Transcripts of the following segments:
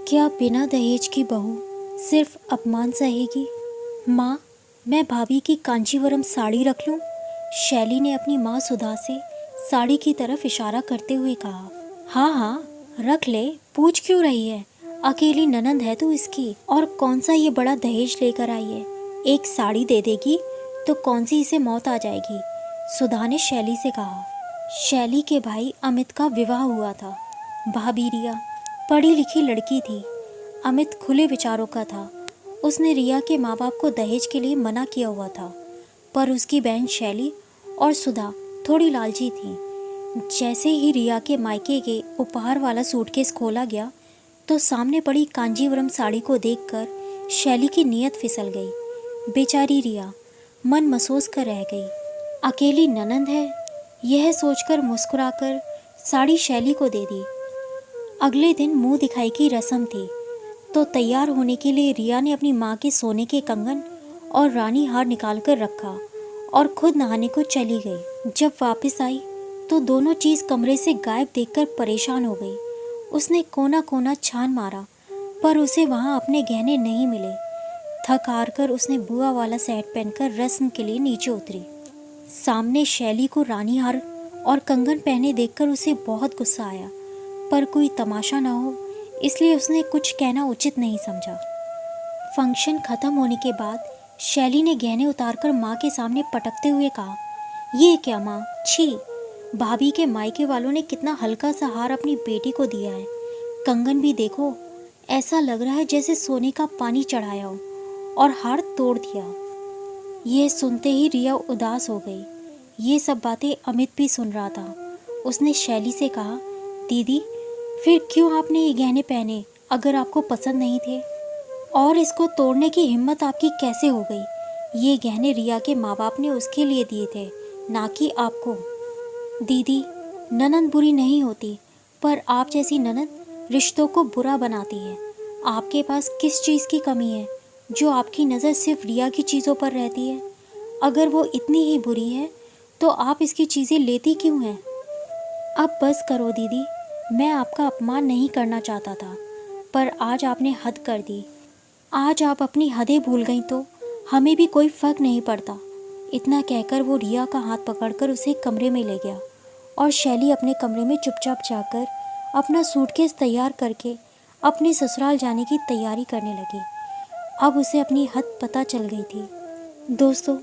क्या बिना दहेज की बहू सिर्फ अपमान सहेगी? माँ, मैं भाभी की कांचीवरम साड़ी रख लूँ? शैली ने अपनी माँ सुधा से साड़ी की तरफ इशारा करते हुए कहा। हाँ हाँ, रख ले, पूछ क्यों रही है? अकेली ननंद है तू इसकी, और कौन सा ये बड़ा दहेज लेकर आई है? एक साड़ी दे देगी तो कौन सी इसे मौत आ जाएगी? सुधा ने शैली से कहा। शैली के भाई अमित का विवाह हुआ था। भाभी रिया पढ़ी लिखी लड़की थी। अमित खुले विचारों का था। उसने रिया के माँ बाप को दहेज के लिए मना किया हुआ था, पर उसकी बहन शैली और सुधा थोड़ी लालची थी। जैसे ही रिया के मायके के उपहार वाला सूटकेस खोला गया तो सामने पड़ी कांजीवरम साड़ी को देखकर शैली की नीयत फिसल गई। बेचारी रिया मन मसोस कर रह गई। अकेली ननंद है, यह सोचकर मुस्कुराकर साड़ी शैली को दे दी। अगले दिन मुंह दिखाई की रस्म थी, तो तैयार होने के लिए रिया ने अपनी माँ के सोने के कंगन और रानी हार निकाल कर रखा और खुद नहाने को चली गई। जब वापस आई तो दोनों चीज़ कमरे से गायब देखकर परेशान हो गई। उसने कोना कोना छान मारा, पर उसे वहाँ अपने गहने नहीं मिले। थक हार कर उसने बुआ वाला सेट पहनकर रस्म के लिए नीचे उतरी। सामने शैली को रानी हार और कंगन पहने देखकर उसे बहुत गुस्सा आया, पर कोई तमाशा ना हो इसलिए उसने कुछ कहना उचित नहीं समझा। फंक्शन खत्म होने के बाद शैली ने गहने उतारकर माँ के सामने पटकते हुए कहा, ये क्या माँ, छी! भाभी के मायके वालों ने कितना हल्का सा हार अपनी बेटी को दिया है। कंगन भी देखो, ऐसा लग रहा है जैसे सोने का पानी चढ़ाया हो, और हार तोड़ दिया। यह सुनते ही रिया उदास हो गई। ये सब बातें अमित भी सुन रहा था। उसने शैली से कहा, दीदी, फिर क्यों आपने ये गहने पहने अगर आपको पसंद नहीं थे? और इसको तोड़ने की हिम्मत आपकी कैसे हो गई? ये गहने रिया के माँ बाप ने उसके लिए दिए थे, ना कि आपको। दीदी, ननंद बुरी नहीं होती, पर आप जैसी ननंद रिश्तों को बुरा बनाती है। आपके पास किस चीज़ की कमी है जो आपकी नज़र सिर्फ रिया की चीज़ों पर रहती है? अगर वो इतनी ही बुरी है तो आप इसकी चीज़ें लेती क्यों हैं? अब बस करो दीदी, मैं आपका अपमान नहीं करना चाहता था, पर आज आपने हद कर दी। आज आप अपनी हदें भूल गई तो हमें भी कोई फ़र्क नहीं पड़ता। इतना कहकर वो रिया का हाथ पकड़कर उसे कमरे में ले गया, और शैली अपने कमरे में चुपचाप जाकर अपना सूटकेस तैयार करके अपने ससुराल जाने की तैयारी करने लगी। अब उसे अपनी हद पता चल गई थी। दोस्तों,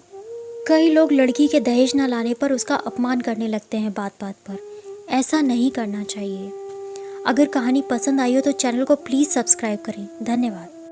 कई लोग लड़की के दहेज न लाने पर उसका अपमान करने लगते हैं बात बात पर। ऐसा नहीं करना चाहिए। अगर कहानी पसंद आई हो तो चैनल को प्लीज़ सब्सक्राइब करें। धन्यवाद।